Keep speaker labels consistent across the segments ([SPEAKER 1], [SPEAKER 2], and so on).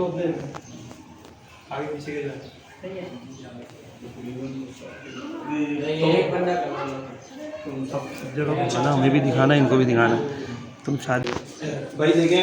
[SPEAKER 1] अपने आगे पीछे के जाए। तुम सब जगह पहुँचाना, हमें भी दिखाना, इनको भी दिखाना। तुम शादी भाई देखें,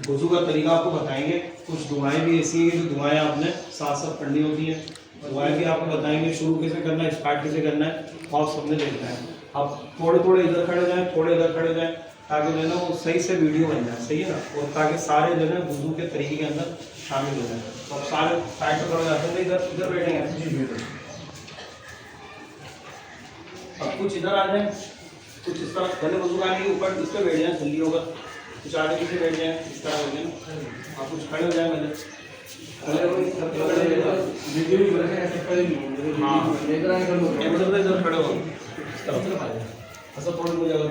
[SPEAKER 1] वज़ू का तरीका आपको बताएंगे। कुछ दुआएं भी ऐसी हैं जो दुआएं आपने साथ साथ पढ़नी होती हैं। दुआएं भी आपको बताएंगे, शुरू कैसे करना है, स्टार्ट कैसे करना है, और सबने देखना है। आप थोड़े थोड़े इधर खड़े जाएँ, थोड़े इधर खड़े जाएँ, ताकि जो है ना वो सही से वीडियो बन जाए, सही है ना, और ताकि सारे जो है वज़ू के तरीके के अंदर शामिल हो जाए। तो अब सारे साइड पर खड़े जाते हैं, इधर इधर बैठेंगे। अब कुछ इधर आ जाए, कुछ इस तरह, पहले वज़ू आने के ऊपर इस पर बैठ जाए, जल्दी होगा। कुछ आगे पीछे बैठ जाए, इस तरह हो जाए। आप कुछ खड़े हो जाए, पहले हाँ इधर खड़े हो, ऐसा थोड़ी हो जाएगा।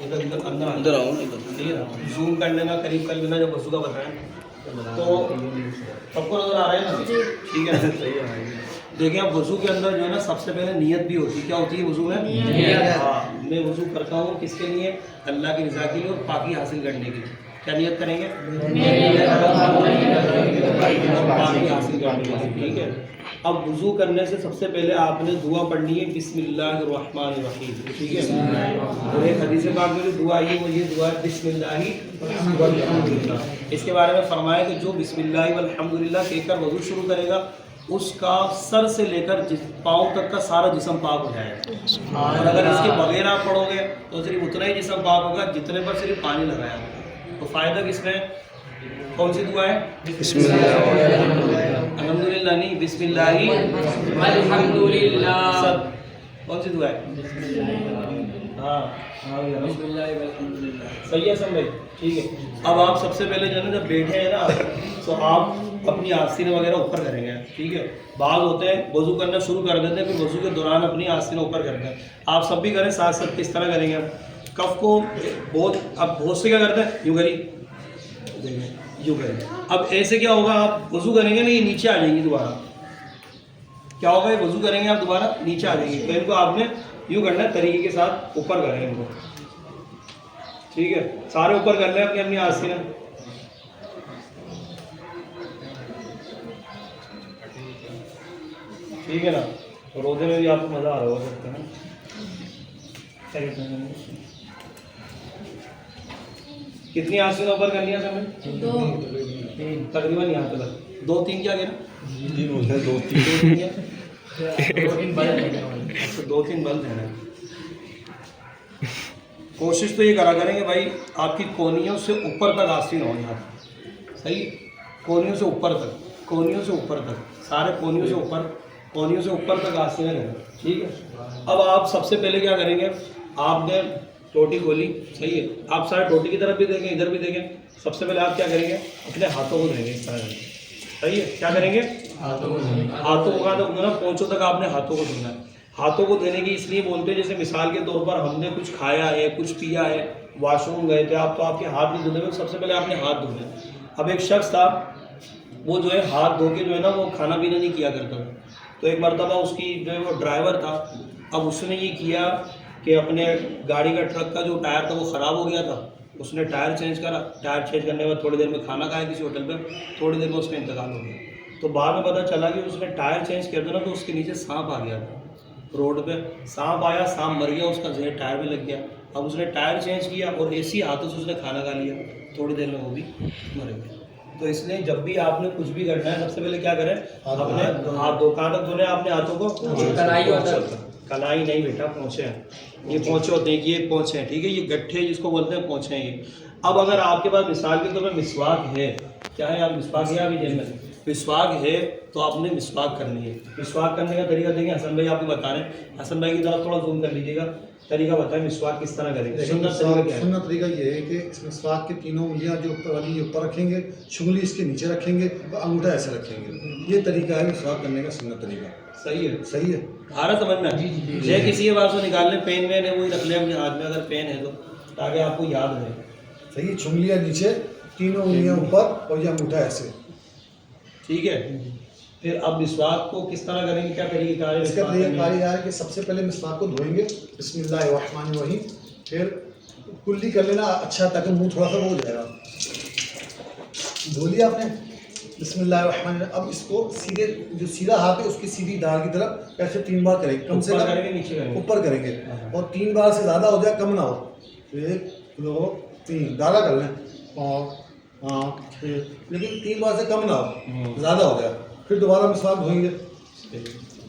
[SPEAKER 1] तो इधर अंदर आओ, ठीक है ना, जूम कर लेना, करीब कर लेना जब वज़ू का बताएं। तो सबको नजर आ रहा है ना, ठीक है, सही है। देखिए आप वज़ू के अंदर जो है ना सबसे पहले नियत भी होती है। क्या होती है वज़ू में? नियत। हाँ, मैं वज़ू करता हूँ किसके लिए? अल्लाह की रज़ा के लिए और पाकी हासिल करने के लिए। क्या नियत करेंगे? पाकी हासिल करने के लिए, ठीक है। अब वज़ू करने से सबसे पहले आपने दुआ पढ़नी है, बिस्मिल्लाहिर्रहमानिर्रहीम, ठीक है। और एक हदीस पाक में जो दुआ है वो ये दुआ है, बिस्मिल्लाहि वल्हम्दुलिल्लाह। इसके बारे में फरमाया कि जो बिस्मिल्लाहि वल्हम्दुलिल्लाह कहकर वज़ू शुरू करेगा, उसका सर से लेकर पाँव तक का सारा जिस्म पाक हो जाएगा। और अगर इसके बगैर आप पढ़ोगे तो सिर्फ उतना ही जिस्म पाक होगा जितने पर सिर्फ पानी लगाया। तो फ़ायदा किसमें? कौन सी दुआ है? अल्हम्दुलिल्लाह नहीं, बिस्मिल्लाहि वल्हम्दुलिल्लाह। सब कौन सी दुआ है? हाँ सही है सब भाई, ठीक है। अब आप सबसे पहले जो है ना, जब बैठे हैं ना, तो आप अपनी आस्तीन वगैरह ऊपर करेंगे, ठीक है। बाल होते हैं वज़ू करना शुरू कर देते हैं, फिर वज़ू के दौरान अपनी आस्तीन ऊपर करते हैं। आप सब भी करें साथ साथ। किस तरह करेंगे? कफ को बहुत से क्या करते हैं, यूँ करी, यूँ करेंगे। अब ऐसे क्या होगा, आप वज़ू करेंगे ना, ये नीचे आ जाएंगी दोबारा। क्या होगा, ये वज़ू करेंगे आप दोबारा नीचे आ जाएंगे। तो इनको आपने यूँ करना है, तरीके के साथ ऊपर करेंगे इनको, ठीक है। सारे ऊपर कर लें अपनी अपनी आस्तीन, ठीक है ना। तो रोज़े में भी आपको मज़ा आ रहा होगा सकता है। कितनी आस्तीन ऊपर करनी है समय? तकरीबन यहाँ तक। 2-3 क्या कहना? 2-3 बल देना। कोशिश तो ये करा करेंगे भाई, आपकी कोहनियों से ऊपर तक आस्तीन हो यहाँ, सही। कोहनियों से ऊपर तक, कोहनियों से ऊपर तक, सारे कोहनियों से ऊपर तक आस्तीन करें, ठीक है। अब आप सबसे पहले क्या करेंगे, आपने टोटी खोली, सही है। आप सारे टोटी की तरफ भी देखें, इधर भी देखें। सबसे पहले आप क्या करेंगे, अपने हाथों को धोएंगे इस तरह से, सही है। क्या करेंगे? हाथों का तो ना पहुँचो तक आपने हाथों को धोना है। हाथों को धोने की इसलिए बोलते हैं, जैसे मिसाल के तौर पर हमने कुछ खाया है, कुछ पिया है, वॉशरूम गए थे आप, तो आपके हाथ नहीं धुले हुए, सबसे पहले आपने हाथ धोने। अब एक शख्स था, वो जो है हाथ धो के जो है ना वो खाना पीना नहीं किया करता था। तो एक मरतबा उसकी जो है वो ड्राइवर था, अब उसने ये किया कि अपने गाड़ी का, ट्रक का जो टायर था वो ख़राब हो गया था, उसने टायर चेंज करा। टायर चेंज करने के बाद थोड़ी देर में खाना खाया किसी होटल पे, थोड़ी देर में उसका इंतकाल हो गया। तो बाद में पता चला कि उसने टायर चेंज किया था ना, तो उसके नीचे सांप आ गया था। रोड पे सांप आया, सांप मर गया, उसका जहर टायर में लग गया। अब उसने टायर चेंज किया और ऐसी हाथों से उसने खाना खा लिया, थोड़ी देर में वो भी मर गया। तो इसलिए जब भी आपने कुछ भी करना है, सबसे पहले क्या करें, अपने हाथ धो। कहाँ तक धोने आपने हाथों को? कलाई नहीं बेटा, पहुँचे हैं, ये पहुँचे होते हैं, ये पहुँचे हैं, ठीक है। ये गट्ठे जिसको बोलते हैं, पहुँचे हैं ये। अब अगर आपके पास मिसाल के तौर पर मिसवाक है, क्या है, आप मिसवाक है अभी जेल में, मिसवाक है तो आपने मिसवाक करनी है। मिसवाक करने का तरीका देंगे, हसन भाई आपको बता रहे हैं। हसन भाई की तरफ थोड़ा जूम कर लीजिएगा, तरीका बताएं मिसवाक किस तरह करेंगे।
[SPEAKER 2] सुन्नत तरीका ये है कि इस मिसवाक के तीनों उंगलियां जो ऊपर वाली ऊपर रखेंगे, शुगली इसके नीचे रखेंगे, अंगूठा ऐसे रखेंगे। ये तरीका है मिसवाक करने का, सुन्नत तरीका। सही है, सही है।
[SPEAKER 1] आ रहा समझ में? जी किसी के पास निकाल लें, पेन वेन है वही रख लें अपने हाथ में, अगर पेन है तो, ताकि आपको याद रहे।
[SPEAKER 2] सही है, उंगलियां नीचे, तीनों उंगलियां ऊपर और ये अंगूठा ऐसे, ठीक है।
[SPEAKER 1] फिर अब मिसवाक को किस तरह करेंगे, क्या तरीका है?
[SPEAKER 2] इसका तरीका है कि सबसे पहले मिसवाक को धोएंगे, बिस्मिल्लाहिर्रहमानिर्रहीम, फिर कुल्ली कर लेना अच्छा, ताकि मुंह थोड़ा सा वो हो जाएगा। धो लिया आपने, बिस्मिल्लाहिर्रहमानिर्रहीम। अब इसको सीधे, जो सीधा हाथ है उसकी सीधी दाढ़ की तरफ ऐसे 3 बार करेंगे, कम से
[SPEAKER 1] ऊपर
[SPEAKER 2] कम
[SPEAKER 1] करेंगे, नीचे करेंगे,
[SPEAKER 2] ऊपर करेंगे। और 3 बार से ज़्यादा हो जाए, कम ना हो। 1 2 3 ज़्यादा कर लें, 5 6, लेकिन 3 बार से कम ना हो, ज़्यादा हो जाए। फिर दोबारा मिसवाक धोएंगे,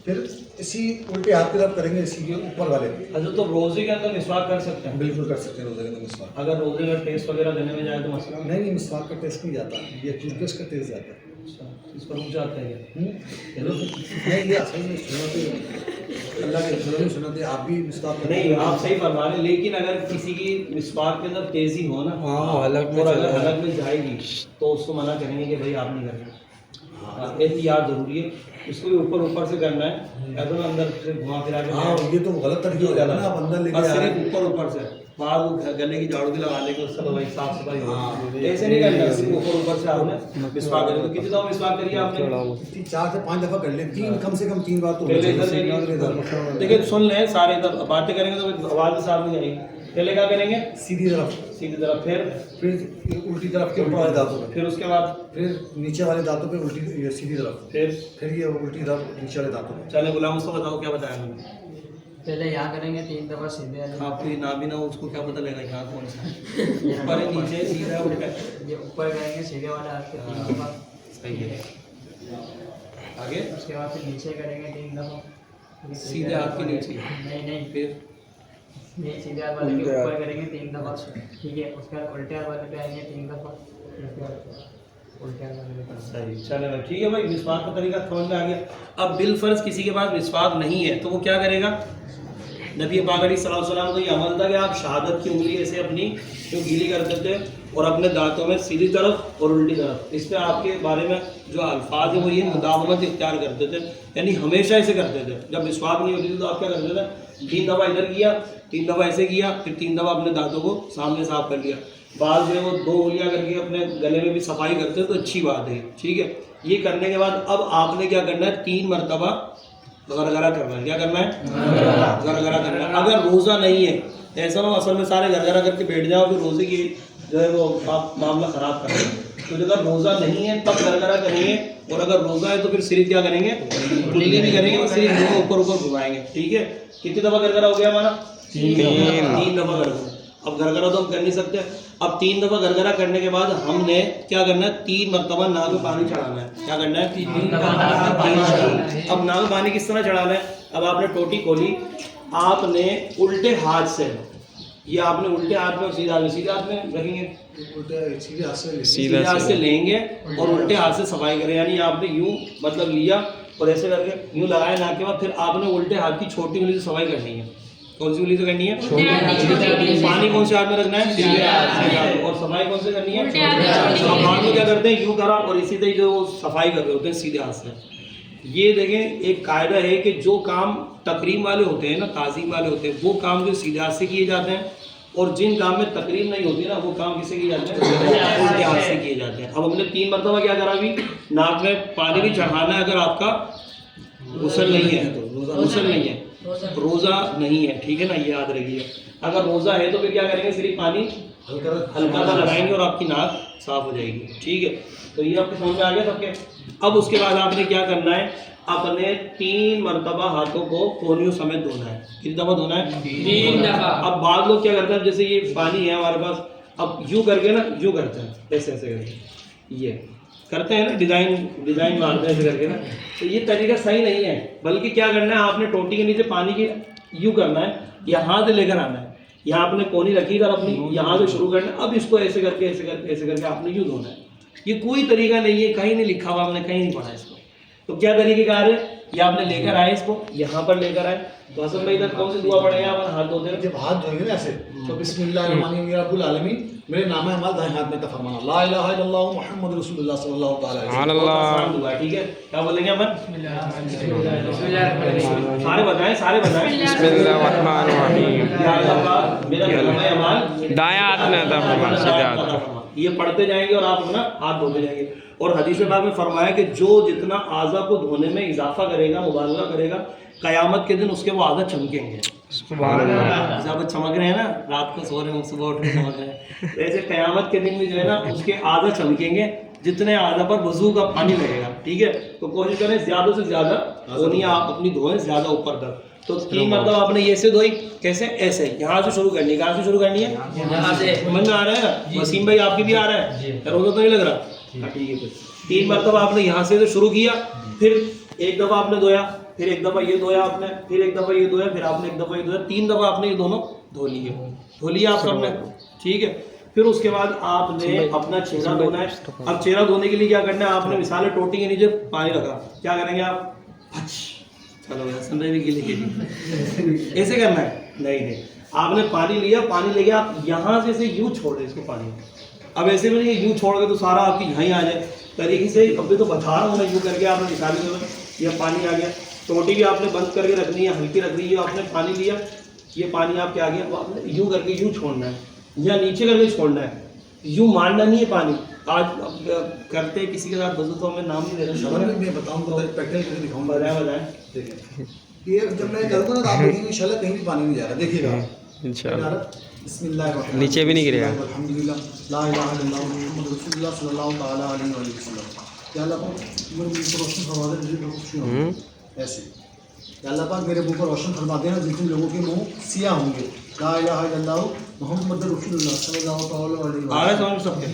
[SPEAKER 2] फिर इसी उल्टे हाथ की तरफ करेंगे, इसी के ऊपर वाले।
[SPEAKER 1] अच्छा, तो रोजे के अंदर मिसवाक कर सकते हैं?
[SPEAKER 2] बिल्कुल कर सकते हैं रोज़े के अंदर मिसवाक।
[SPEAKER 1] अगर रोजे में टेस्ट वगैरह देने में जाए तो मसला नहीं?
[SPEAKER 2] नहीं, मिसवाक का टेस्ट नहीं जाता, ये टूथपेस्ट का टेस्ट जाता है।
[SPEAKER 1] अच्छा, इस पर रुक जाते हैं क्या?
[SPEAKER 2] नहीं, ये असल में सुन्नत, अल्लाह के रसूल ने सुन्नत है, आप भी मिसवाक करते
[SPEAKER 1] नहीं,
[SPEAKER 2] हैं।
[SPEAKER 1] आप सही फरमा रहे हैं, लेकिन अगर किसी की मिसवाक के अंदर तेजी हो ना,
[SPEAKER 3] हलक में
[SPEAKER 1] और अगर
[SPEAKER 3] चला जाए।
[SPEAKER 1] हलक में जाएगी तो उसको मना करेंगे कि भाई आप नहीं करेंगे। एहतियात जरूरी है, इसको भी ऊपर से करना है, ऐसा ना अंदर से घुमा फिरा के।
[SPEAKER 2] हाँ, ये तो गलत तरीके हो जाता है ना, आप अंदर लेके
[SPEAKER 1] और
[SPEAKER 2] आ रहे हैं।
[SPEAKER 1] सिर्फ ऊपर से बाद वो गले की झाड़ू भी लगा लेंगे, उससे तो भाई साफ सफाई हो।
[SPEAKER 2] हाँ।
[SPEAKER 1] ऐसे नहीं करना, सिर्फ ऊपर से आपने मिसवाक करें। तो कितनी दफा मिसवाक करिए आपने?
[SPEAKER 2] 4 से 5 दफ़ा कर लें, 3 कम से कम 3 बार तो
[SPEAKER 1] पहले
[SPEAKER 2] होना
[SPEAKER 1] इधर
[SPEAKER 2] चाहिए।
[SPEAKER 1] करिए। देखिए सुन लें सारे, इधर बातें करेंगे तो आवाज़ भी साफ नहीं आएगी। पहले क्या करेंगे?
[SPEAKER 2] सीधी तरफ,
[SPEAKER 1] सीधी तरफ,
[SPEAKER 2] फिर उल्टी तरफ के ऊपर वाले दांतों पे,
[SPEAKER 1] फिर उसके बाद
[SPEAKER 2] फिर नीचे वाले दांतों पे उल्टी, ये सीधी तरफ,
[SPEAKER 1] फिर
[SPEAKER 2] ये उल्टी तरफ नीचे वाले दांतों पे।
[SPEAKER 1] चले गुलाम, उसको बताओ क्या बताया मैंने।
[SPEAKER 4] पहले यहाँ करेंगे 3 दफ़ा सीधे वाले।
[SPEAKER 1] आपकी ना भी ना हो, उसको क्या पता लगेगा यहाँ कौन सा है? ऊपर है, नीचे है, सीधा है, उल्टा है।
[SPEAKER 4] ये ऊपर करेंगे सीधे वाले हाथ के 3 दफ़ा।
[SPEAKER 1] सही है। आगे
[SPEAKER 4] उसके बाद फिर नीचे करेंगे 3 दफ़ा।
[SPEAKER 1] सीधे हाथ के नीचे।
[SPEAKER 4] नहीं,
[SPEAKER 1] फिर
[SPEAKER 4] ये सीधे हाथ वाले के ऊपर करेंगे 3 दफ़ा, ठीक है। उसके बाद उल्टे हाथ वाले पे आएंगे 3 दफ़ा, उसके बाद उल्टे हाथ वाले पे।
[SPEAKER 1] सही, चलेगा, ठीक है भाई। मिसवाक का तरीका समझ में आ गया। अब बिलफर्ज किसी के पास मिसवाक नहीं है तो वो क्या करेगा? नबी पाक अलैहिस्सलाम का ये अमल था कि आप शहादत की उंगली ऐसे अपनी जो गीली करते थे और अपने दांतों में सीधी तरफ और उल्टी तरफ, इस पर आपके बारे में जो अल्फाज है वो ये मुदावमत इख्तियार करते थे, यानी हमेशा ऐसे करते थे। जब मिसवाक नहीं होती थी तो आप क्या करते थे? 3 दफ़ा इधर किया, 3 दफ़ा ऐसे किया, फिर 3 दफ़ा अपने दांतों को सामने साफ कर लिया। बाद में वो 2 उंगलियाँ करके अपने गले में भी सफाई करते हैं, तो अच्छी बात है, ठीक है। ये करने के बाद अब आपने क्या करना है? 3 मरतबा गरगरा करना है। क्या करना है? गरगरा करना है। अगर रोज़ा नहीं है तो ऐसा ना हो असल में सारे गरगरा करके बैठ जाओ, फिर रोज़े की जो है वो आप मामला ख़राब कर दें। तो अगर रोज़ा नहीं है तब गरगरा करेंगे, और अगर रोज़ा है तो फिर सिर्फ क्या करेंगे? कुल्ली भी करेंगे और सिर्फ मुँह ऊपर घुमाएंगे, ठीक है। कितनी दफ़ा गरगरा हो गया हमारा? 3 दफ़ा गरगरा। अब गरगरा तो हम कर नहीं सकते। अब 3 दफ़ा गरगरा करने के बाद हमने क्या करना है? 3 मरतबा नाक में पानी चढ़ाना है। क्या करना है? 3 अब नाक में पानी किस तरह चढ़ाना है? अब आपने टोटी खोली, आपने उल्टे हाथ से, ये आपने उल्टे हाथ में और सीधे हाथ में रखेंगे,
[SPEAKER 2] उल्टे सीधे हाथ से
[SPEAKER 1] सीधे हाथ से लेंगे और उल्टे हाथ से सफाई करें। यानी आपने यूँ मतलब लिया और ऐसे करके यूँ लगाया नाक के बाद, फिर आपने उल्टे हाथ की छोटी उंगली से सफाई करनी है। कौन सी उंगली से करनी है? पानी कौन से हाथ में रखना है? सीधे हाथ। और सफाई कौन से करनी है? अब हाथ में क्या करते हैं? यूँ करा और इसी तरह जो सफाई कर रहे होते हैं सीधे हाथ से। ये देखें, एक कायदा है कि जो काम तकरीम वाले होते हैं ना, ताज़ीम वाले होते हैं, वो काम जो सीधे हाथ से किए जाते हैं, और जिन काम में तकरीम नहीं होती ना, वो काम किसे किए जाते हैं? उल्टे हाथ से किए जाते हैं। अब हमने 3 मरतबा क्या करा? अभी नाक में पानी भी चढ़ाना है अगर आपका गुस्ल नहीं है तो। गुस्ल नहीं है, रोज़ा नहीं है, ठीक है ना, ये याद रखिए। अगर रोज़ा है तो फिर क्या करेंगे? सिर्फ पानी हल्का सा लगाएंगे और आपकी नाक साफ हो जाएगी, ठीक है। तो ये आपके समझ में आ गया सबके। अब उसके बाद आपने क्या करना है? अपने 3 मरतबा हाथों को कोहनियों समेत धोना है। कितनी दफ़ा धोना है?
[SPEAKER 4] 3 दफ़ा।
[SPEAKER 1] अब बाद लोग क्या करते हैं, जैसे ये पानी है हमारे पास, अब यूँ करके ना, यूँ करते हैं, ऐसे ऐसे करके ये करते हैं ना, डिज़ाइन मारते हैं ऐसे करके ना। तो ये तरीका सही नहीं है, बल्कि क्या करना है? आपने टोटी के नीचे पानी की यूँ करना है, यहाँ से लेकर आना है, यहाँ आपने कोनी रखी इधर अपनी, यहाँ से शुरू करना है। अब इसको ऐसे करके ऐसे करके ऐसे करके आपने यूँ धोना है। ये कोई तरीका नहीं है, कहीं नहीं लिखा हुआ, हमने कहीं नहीं पढ़ा इसको। तो क्या तरीक़ेकार है? ये आपने लेकर आए, इसको यहाँ पर लेकर आए। तो हसन भाई इधर कौन सी दुआ पढ़ेंगे? आप हाथ धोते हैं,
[SPEAKER 2] जब हाथ धोएंगे ना ऐसे, तो बिस्मिल्लाहिर्रहमानिर्रहीम या रब्बुल आलमीन, मेरे नाम है हमारे दाएं हाथ में फरमाना ला इलाहा इल्लल्लाह मुहम्मद रसूलुल्लाह सल्लल्लाहु तआला अलैहि वसल्लम।
[SPEAKER 1] आसान दुआ है, ठीक है। क्या बोलेंगे अपन? सारे बताएं, सारे बताएं।
[SPEAKER 3] दायां हाथ में अता फरमा, सीधा हाथ।
[SPEAKER 1] ये पढ़ते जाएंगे और आप अपना हाथ धोते जाएंगे। और हदीस पाक में फरमाया कि जो जितना आज़ा को धोने में इजाफा करेगा, मुबालगा करेगा, क़यामत के दिन उसके वो आज़ा चमकेंगे।
[SPEAKER 3] सुभान अल्लाह।
[SPEAKER 1] जब आप चमक रहे हैं ना, रात को सो रहे हैं सुबह उठ के चमक रहे हैं, वैसे क़यामत के दिन में जो है ना उसके आधा चमकेंगे जितने आधा पर वजू का पानी लगेगा। ठीक है, तो कोशिश करें ज़्यादा से ज़्यादा कोनियाँ आप अपनी धोएं ज़्यादा ऊपर तक। तो 3 मतलब आपने ये से धोई, कैसे? ऐसे यहाँ से शुरू करनी है। कहाँ से शुरू करनी है? यहाँ से। समझ में आ रहा है? वसीम भाई आपकी भी आ रहा है? रोज़ा तो नहीं लग रहा? ठीक है। 3 मरतबा आपने यहाँ से शुरू किया, फिर एक दफ़ा आपने धोया, फिर एक दफ़ा ये धोया आपने, फिर एक दफ़ा ये धोया, फिर आपने एक दफ़ा ये धोया, 3 दफ़ा आपने ये दोनों धो लिए आप सबने। ठीक है, फिर उसके बाद आपने अपना चेहरा धोना है। अब चेहरा धोने के लिए क्या करना है? आपने मिसाल टोटी के नीचे पानी रखा, क्या करेंगे आप? चलो संजय भी गिले गिले ऐसे करना है? नहीं, आपने पानी लिया, पानी लेके आप यहाँ से यूँ छोड़ दे इसको पानी। अब ऐसे में नहीं यूँ छोड़ के तो सारा आपकी यहाँ ही आ जाए तरीके से। अभी तो बता रहा हूँ मैं, यूँ करके आपने निकाल लिया, यह पानी आ गया। टोटी भी आपने बंद करके रखनी है, हल्की रख रही है। आपने पानी लिया, ये पानी आपके आ गया, तो आपने यूँ करके यूँ छोड़ना है या नीचे करके छोड़ना है, यूँ मारना नहीं है पानी। आज करते हैं किसी के साथ वजू, तो हमें नाम नहीं दे रहा,
[SPEAKER 2] मैं बताऊँ तो प्रैक्टिकल करके दिखाऊंगा।
[SPEAKER 1] बताएं।
[SPEAKER 2] देखिए, ये जब मैं करूँगा ना तो आप देखेंगे इंशाल्लाह कहीं भी पानी नहीं जाएगा। देखिएगा
[SPEAKER 3] इंशाल्लाह
[SPEAKER 2] बिस्मिल्लाह,
[SPEAKER 3] नीचे भी नहीं गिरेगा।
[SPEAKER 2] अल्हम्दुलिल्लाह, ला इलाहा इल्लल्लाह मुहम्मद रसूलुल्लाह सल्लल्लाहु ताला अलैहि वसल्लम। या अल्लाह पाक मेरे मुंह पर रोशन फरमा दे जिन लोगों को होंगे ऐसे। या अल्लाह पाक मेरे मुंह पर रोशन फरमा देना जिन लोगों के मुंह सियाह होंगे। ला इलाहा इल्लल्लाह मुहम्मद रसूलुल्लाह सल्लल्लाहु ताला अलैहि वसल्लम।
[SPEAKER 1] आ रहा है सबके?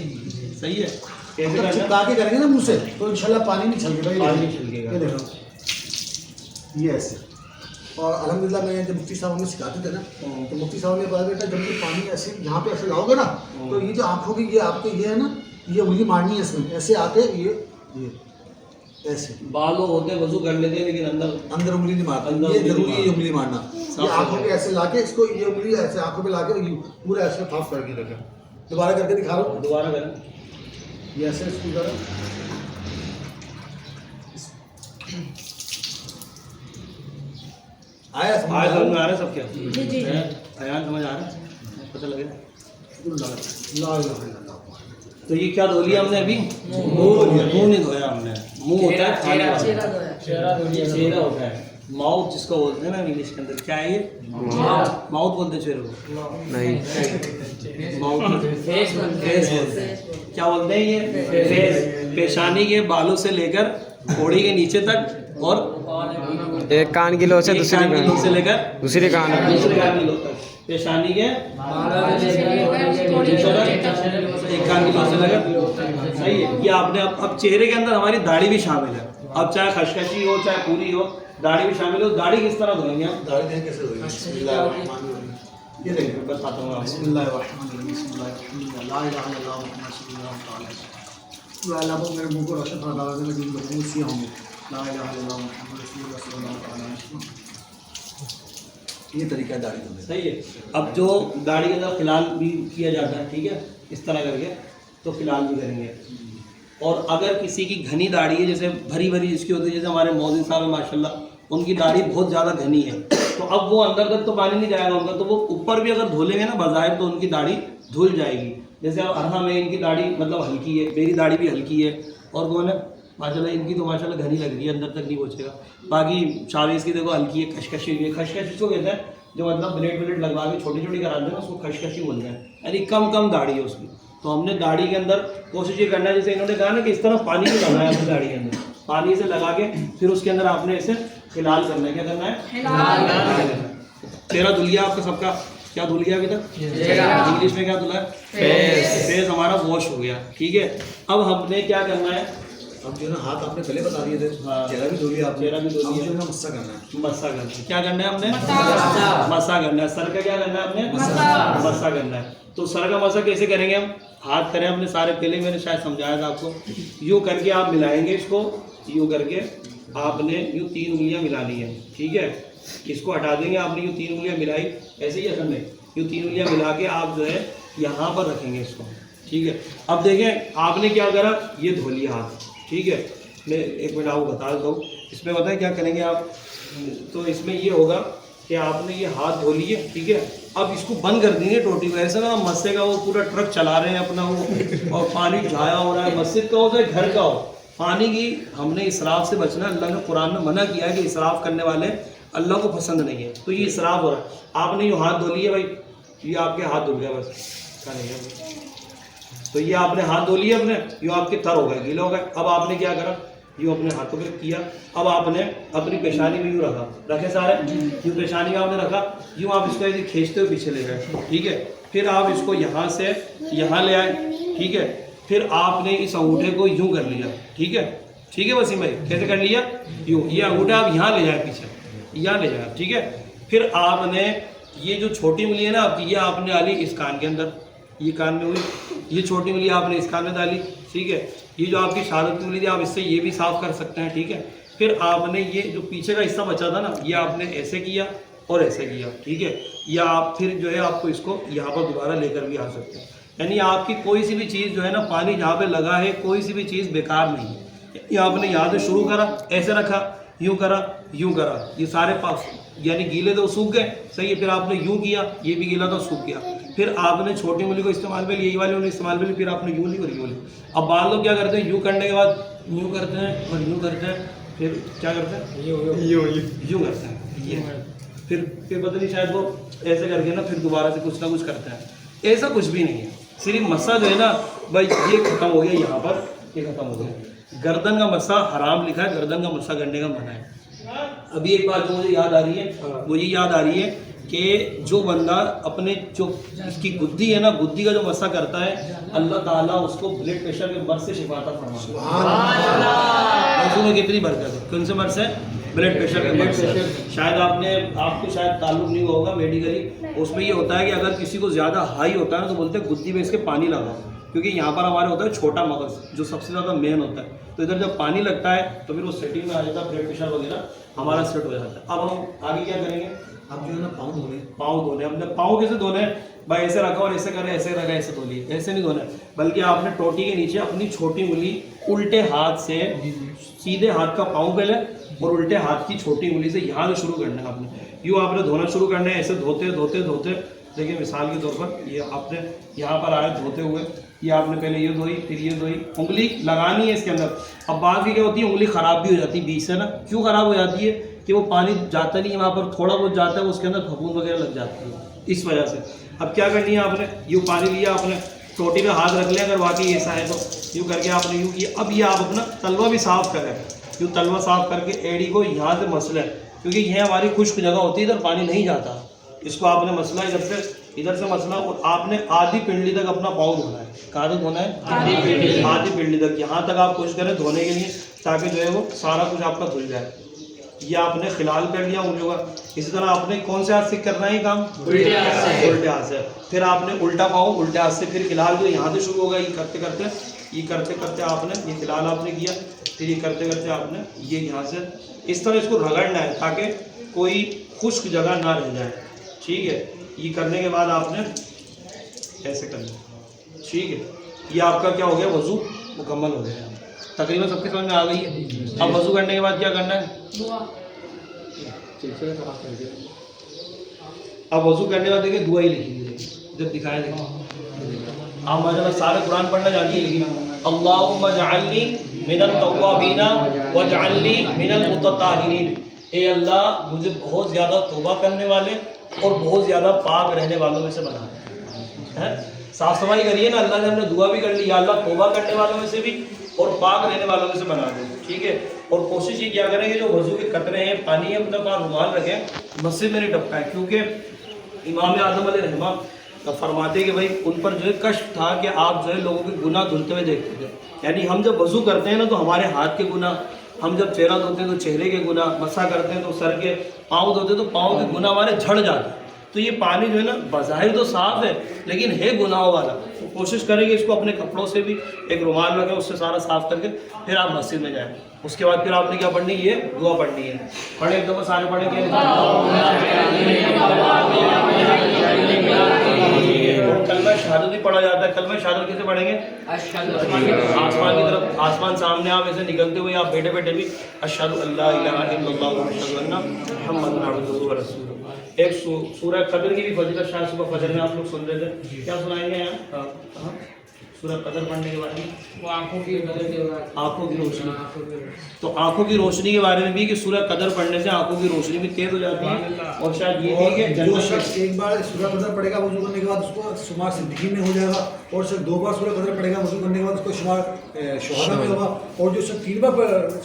[SPEAKER 1] सही है। कैसे करना है?
[SPEAKER 2] चिपका के करेंगे ना मुंह से तो इंशाल्लाह पानी नहीं छलकेगा।
[SPEAKER 1] पानी नहीं छलकेगा।
[SPEAKER 2] ये देखो, ये ऐसे। और अल्हम्दुलिल्लाह मैं जब मुफ्ती साहब हमें सिखाते थे ना, तो मुफ्ती साहब ने कहा बेटा जब ये पानी ऐसे यहाँ पे ऐसे लाओगे ना, तो ये जो आँखों की ये आपके ये है ना, ये उंगली मारनी है इसमें, ऐसे आते ये ऐसे
[SPEAKER 1] बालों होते वजू कर लेते हैं, लेकिन अंदर
[SPEAKER 2] उंगली नहीं मारता।
[SPEAKER 1] अंदर
[SPEAKER 2] ये
[SPEAKER 1] उंगली
[SPEAKER 2] जरूरी
[SPEAKER 1] नहीं
[SPEAKER 2] है उंगली मारना। ये आँखों पे ऐसे लाके इसको ये उंगली ऐसे आँखों पे लाके पूरा ऐसे साफ करके रखें। दोबारा करके दिखा रहा हूँ,
[SPEAKER 1] दोबारा करें।
[SPEAKER 2] ये ऐसे इसको करें। आया
[SPEAKER 1] आज
[SPEAKER 2] समझ
[SPEAKER 1] समझ में आ रहा है सब क्या?
[SPEAKER 5] जी।
[SPEAKER 1] अयान समझ आ रहा है? पता लगे?
[SPEAKER 2] ला इलाहा इल्लल्लाह।
[SPEAKER 1] तो ये क्या धो लिया हमने अभी? मुंह नहीं धोया हमने। मुंह होता है खाने वाला, चेहरा होता है, माउथ जिसको बोलते हैं ना इंग्लिश के अंदर। क्या है ये? माउथ बोलते हैं चेहरे को?
[SPEAKER 3] नहीं,
[SPEAKER 1] माउथ फेस बोलते हैं। क्या बोलते हैं ये? फेस। पेशानी के बालों से लेकर घोड़ी के नीचे तक, और
[SPEAKER 3] एक कान की लो से
[SPEAKER 1] एक
[SPEAKER 3] दूसरी
[SPEAKER 1] कान की लो से
[SPEAKER 3] कान,
[SPEAKER 1] लेकर
[SPEAKER 3] दूसरी कान
[SPEAKER 1] दूसरे कान की लो तक। पेशानी के एक कान की लो से लेकर। सही है। ये आपने अब चेहरे के अंदर हमारी दाढ़ी भी शामिल है। अब चाहे खशखशी हो चाहे पूरी हो, दाढ़ी भी शामिल हो। दाढ़ी किस तरह धोएंगे आप?
[SPEAKER 2] दाढ़ी देख कैसे धोएंगे? बिस्मिल्लाहिर्रहमानिर्रहीम। ये देखिए
[SPEAKER 1] बताता हूँ आपको।
[SPEAKER 2] बिस्मिल्लाहिर्रहमानिर्रहीम। बिस्मिल्लाहिर्रहमानिर्रहीम। ला इलाहा इल्लल्लाह मुहम्मद सल्लल्लाहु ताला अलैहि वसल्लम। या अल्लाह मेरे मुंह को रोशन फरमा दे जिन लोगों को सियाह होंगे। ला इलाहा इल्लल्लाह मुहम्मद रसूलुल्लाह सल्लल्लाहु ताला अलैहि वसल्लम। ये तरीका है दाढ़ी धोने का।
[SPEAKER 1] सही है। अब जो दाढ़ी के अंदर फिलहाल भी किया जाता है, ठीक है, इस तरह करके, तो फिलहाल भी करेंगे। और अगर किसी की घनी दाढ़ी है, जैसे भरी भरी जिसकी होती है, जैसे हमारे मौलवी साहब है माशाल्लाह, उनकी दाढ़ी बहुत ज़्यादा घनी है, तो अब वो अंदर तक तो पानी नहीं जाएगा उनका, तो वो ऊपर भी अगर धो लेंगे ना बज़ाहिर, तो उनकी दाढ़ी धुल जाएगी। जैसे अब अरहा में इनकी दाढ़ी मतलब हल्की है, मेरी दाढ़ी भी हल्की है, और कौन है माशाल्लाह इनकी तो माशाल्लाह घनी लग रही है, अंदर तक नहीं पहुँचेगा। बाकी शावेज़ की देखो हल्की है, खशखशी हुई है। खशखशी इसको कहते हैं जो मतलब ब्लेड ब्लेड लगवा के छोटी छोटी करा देना, उसको खशखशी बोलते हैं, यानी कम कम दाढ़ी है उसकी। तो हमने दाढ़ी के अंदर कोशिश ये करना है, जैसे इन्होंने कहा ना कि इस तरह पानी भी लगाया अपनी दाढ़ी के अंदर, पानी से लगा के फिर उसके अंदर आपने इसे फिलहाल करना है। क्या करना है? चेहरा धुल गया आपका सबका। क्या धुल गया अभी तक? इंग्लिश में क्या धुला है? फेस हमारा वॉश हो गया। ठीक है, अब हमने क्या करना है?
[SPEAKER 2] अब जो है ना हाथ आपने पहले बता दिए थे,
[SPEAKER 1] हाँ।
[SPEAKER 2] चेहरा भी धो लिया आपने,
[SPEAKER 1] चेहरा भी धो
[SPEAKER 2] अब
[SPEAKER 1] लिया।
[SPEAKER 2] जो है ना मस्सा करना है।
[SPEAKER 1] मस्सा करना है। क्या करना है हमने? मस्सा करना है। सर का क्या करना है हमने? मस्सा करना है। तो सर का मस्सा कैसे करेंगे हम? हाथ करें हमने सारे, पहले मैंने शायद समझाया था आपको। यूँ करके आप मिलाएंगे इसको, यूँ करके आपने यूँ 3 उंगलियाँ मिलानी है। ठीक है, इसको हटा देंगे। आपने यूँ 3 उंगलियाँ मिलाई, ऐसे ही असल में यूँ 3 उंगलियाँ मिला के आप जो है यहाँ पर रखेंगे इसको। ठीक है, अब देखें आपने क्या करा, ये धो लिया हाथ। ठीक है, मैं एक मिनट आपको बता देता हूँ। इसमें पता है क्या करेंगे आप? तो इसमें ये होगा कि आपने ये हाथ धो लिए। ठीक है, अब इसको बंद कर देंगे टोटी को। ऐसा ना मस्से का वो पूरा ट्रक चला रहे हैं अपना वो, और पानी जाया हो रहा है, मस्जिद का हो चाहे घर का हो, पानी की हमने इसराफ से बचना। अल्लाह ने कुरान में मना किया है कि इसराफ करने वाले अल्लाह को पसंद नहीं है, तो ये इसराफ हो रहा है। आपने यूँ हाथ धो लिए भाई, ये आपके हाथ धुल गया बस, क्या नहीं है, तो ये आपने हाथ धो लिए अपने, यूँ आपके तर हो गए, गीले हो गए। अब आपने क्या करा, यूँ अपने हाथों पे किया, अब आपने अपनी पेशानी में यूँ रखा, रखे सारे, यूँ पेशानी में आपने रखा, यूँ आप इसको ऐसे खींचते हुए पीछे ले गए, ठीक है। फिर आप इसको यहाँ से यहाँ ले आए, ठीक है। फिर आपने इस अंगूठे को यूँ कर लिया, ठीक है, ठीक है वसीम भाई, कैसे कर लिया, यूँ, ये अंगूठा आप यहाँ ले जाए पीछे, यहाँ ले जाए, ठीक है। फिर आपने ये जो छोटी उंगली है ना आपकी, ये आपने डाली इस कान के अंदर, ये कान में हुई, ये छोटी उंगली आपने इस कान में डाली, ठीक है। ये जो आपकी शहादत की उंगली थी, आप इससे ये भी साफ़ कर सकते हैं, ठीक है। फिर आपने ये जो पीछे का हिस्सा बचा था ना, ये आपने ऐसे किया और ऐसे किया, ठीक है। या आप फिर जो है आपको इसको यहाँ पर दोबारा लेकर भी आ सकते हैं। यानी आपकी कोई सी भी चीज़ जो है ना, पानी जहाँ पे लगा है, कोई सी भी चीज़ बेकार नहीं है। ये आपने यहाँ से शुरू करा, ऐसे रखा, यूँ करा, यूँ करा, ये सारे पास यानी गीले तो सूख गए, सही है। फिर आपने यूँ किया, ये भी गीला तो सूख गया। फिर आपने छोटी उंगली को इस्तेमाल में यही वाली उंगली इस्तेमाल में, फिर आपने यूँ ली और यूँ ली। अब बाद लोग क्या करते हैं, यूँ करने के बाद यूँ करते हैं और यूँ करते हैं, फिर क्या करते हैं, यूँ करते हैं, ये फिर पता नहीं शायद वो ऐसे करके ना फिर दोबारा से कुछ ना कुछ करते हैं। ऐसा कुछ भी नहीं है, सिर्फ मस्सा जो है ना भाई, ये खत्म हो गया, यहाँ पर ये खत्म हो गया। गर्दन का मस्सा हराम लिखा है, गर्दन का मस्सा करने का मना है। अभी एक बात जो मुझे याद आ रही है, मुझे याद आ रही है कि जो बंदा अपने जो इसकी गुद्दी है ना, गुद्दी का जो मस्सा करता है, अल्लाह ताला उसको ब्लड प्रेशर के मर्ज से शिफाता फरमाता है। में कितनी बरकत है, कौन से मर्ज से, ब्लड प्रेशर के मर्ज से। शायद आपको शायद ताल्लुक नहीं होगा मेडिकली, उसमें ये होता है कि अगर किसी को ज़्यादा हाई होता है ना, तो बोलते हैं गुद्दी में इसके पानी लगाओ, क्योंकि यहाँ पर हमारे होता है छोटा मगज जो सबसे ज़्यादा मेन होता है, तो इधर जब पानी लगता है तो फिर वो सेटिंग में आ जाता है, ब्लड प्रेशर वगैरह हमारा सेट हो जाता है। अब हम आगे क्या करेंगे,
[SPEAKER 2] आप जो है ना
[SPEAKER 1] पाँव धोने, अपने पाँव कैसे धोने भाई, ऐसे रखा और ऐसे करें, ऐसे रखा, ऐसे धो लिए, ऐसे नहीं धोना, बल्कि आपने टोटी के नीचे अपनी छोटी उंगली उल्टे हाथ से सीधे हाथ का पाँव पहले और उल्टे हाथ की छोटी उंगली से यहाँ से शुरू करना है आपने, यूँ आपने धोना शुरू करना है, ऐसे धोते धोते धोते। देखिए मिसाल के तौर पर ये आपने यहाँ पर आए धोते हुए, ये आपने पहले ये धोई, फिर ये धोई, उंगली लगानी है इसके अंदर। अब बात की क्या होती है, उंगली ख़राब भी हो जाती है बीच से ना, क्यों ख़राब हो जाती है कि वो पानी जाता नहीं है वहाँ पर, थोड़ा बहुत जाता है, उसके अंदर फफूंद वगैरह लग जाती है, इस वजह से। अब क्या करनी है आपने, यूँ पानी लिया आपने, टोटी में हाथ रख लिया, अगर वाकई ऐसा है तो यूँ करके आपने यूँ किया। अब ये आप अपना तलवा भी साफ़ करें, यूँ तलवा साफ़ करके एड़ी को यहाँ से मसलें, क्योंकि यह हमारी खुश्क जगह होती है, इधर पानी नहीं जाता, इसको आपने मसला इधर से मसला, और आपने आधी पिंडली तक अपना पाँव धोना है। कहाँ तक धोना है, आधी पिंडली तक, यहाँ तक आप कोशिश करें धोने के लिए, ताकि जो है वो सारा कुछ आपका धुल जाए। ये आपने खिलाल कर लिया उंगलियों का। इसी तरह आपने कौन से हाथ से करना है काम, उल्टे हाथ से। फिर आपने उल्टा पाँव उल्टे हाथ से, फिर खिलाल जो यहाँ से शुरू होगा, ये करते करते आपने ये खिलाल आपने किया, फिर ये करते करते आपने ये यहाँ से इस तरह इसको रगड़ना है, ताकि कोई खुश्क जगह ना रह जाए, ठीक है। ये करने के बाद आपने ऐसे करना, ठीक है। ये आपका क्या हो गया, वज़ू मुकम्मल हो गया, तकरीबन सबके समझ में आ गई है। अब वज़ू करने के बाद क्या करना है, अब वज़ू करने के बाद देखिए दुआ ही लिखी, जब दिखाया देखिए आप माशाल्लाह सारे कुरान पढ़ना जानती है, लेकिन अल्लाहुम्मा जअलनी मिनत तव्वाबीना वजअलनी मिनल मुतताहिरीन, ए अल्लाह मुझे बहुत ज़्यादा तौबा करने वाले और बहुत ज़्यादा पाक रहने वालों में से बना है। साफ़ सफाई करिए ना, अल्लाह ने हमने दुआ भी कर ली, या अल्लाह तौबा करने वालों में से भी और पाक रहने वालों में से बना दे, ठीक है। और कोशिश ये क्या करेंगे, जो वज़ू के कतरे हैं, पानी है, मतलब आप रुमाल रखें, मस्जिद में नहीं टपकाएं, क्योंकि इमाम आज़म अलैहिस्सलाम फरमाते कि भाई उन पर जो है कष्ट था कि आप जो है लोगों के गुनाह धुलते हुए देखते थे। यानी हम जब वज़ू करते हैं ना, तो हमारे हाथ के गुनाह, हम जब चेहरा धोते हैं तो चेहरे के गुनाह, मस्सा करते हैं तो सर के, पाँव धोते हैं तो पाँव के गुनाह हमारे झड़ जाते हैं। तो ये पानी जो है ना बज़ाहिर तो साफ़ है, लेकिन है गुनाहों वाला। तो कोशिश करेंगे इसको अपने कपड़ों से भी एक रुमाल रखें, उससे सारा साफ़ करके फिर आप मस्जिद में जाएँ। उसके बाद फिर आपने क्या पढ़नी है, ये दुआ पढ़नी है। पढ़े एक दफ़ा सारे पढ़े क्या, कलमा शहादत भी पढ़ा जाता है। कलमा शहादत कैसे पढ़ेंगे, आसमान की तरफ, आसमान सामने आप ऐसे निकलते हुए आप बैठे बैठे भी अशहदु अल्ला इलाहा इल्लल्लाह व अशहदु अन्ना मुहम्मदन अब्दुहु व रसूलुहु। एक सूरह कदर की भी फजीलत शायद सुबह फजर में आप लोग सुन रहे थे, क्या सुनाएंगे यहाँ, सूरह कदर पढ़ने के बाद में
[SPEAKER 4] वो आंखों की नजर के बाद
[SPEAKER 1] आंखों की रोशनी।
[SPEAKER 4] आंखों की रोशनी।
[SPEAKER 1] तो आंखों की रोशनी के बारे में भी कि सूरह कदर पढ़ने से आंखों की रोशनी भी तेज हो जाती है और शायद ये भी कि
[SPEAKER 2] और जो
[SPEAKER 1] जन्नत
[SPEAKER 2] शख्स एक बार सूरह कदर पढ़ेगा वजू करने के बाद उसको शुमार सिद्दीकीन में हो जाएगा, और शख्स 2 बार सूरह कदर पढ़ेगा वजू करने के बाद उसको शुमार शुहदा में होगा, और जो शख्स 3 बार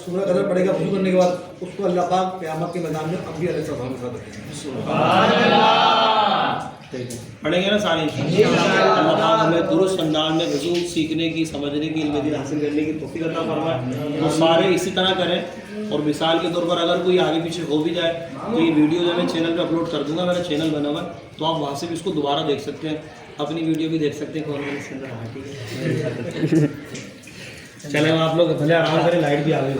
[SPEAKER 2] सूरह कदर पढ़ेगा वजू करने के बाद उसको अल्लाह पाक क़यामत के मैदान में अंबिया अलैहिस्सलाम के साथ रखेंगे।
[SPEAKER 1] पढ़ेंगे ना सारे इंशाअल्लाह। अल्लाह पाक हमें दुरुस्त अंदाज में वज़ू सीखने की, समझने की, इल्म दीन हासिल करने की तौफीक अता फरमाए। तो सारे इसी तरह करें। और मिसाल के तौर पर अगर कोई आगे पीछे हो भी जाए तो ये वीडियो जो मैं चैनल पे अपलोड कर दूंगा, मेरा चैनल बना हुआ है, तो आप वहाँ से भी इसको दोबारा देख सकते हैं, अपनी वीडियो भी देख सकते हैं। कौन मैंने इसके अंदर, हाँ ठीक है। चले आप लोग भले आराम करें, लाइट भी आ गई।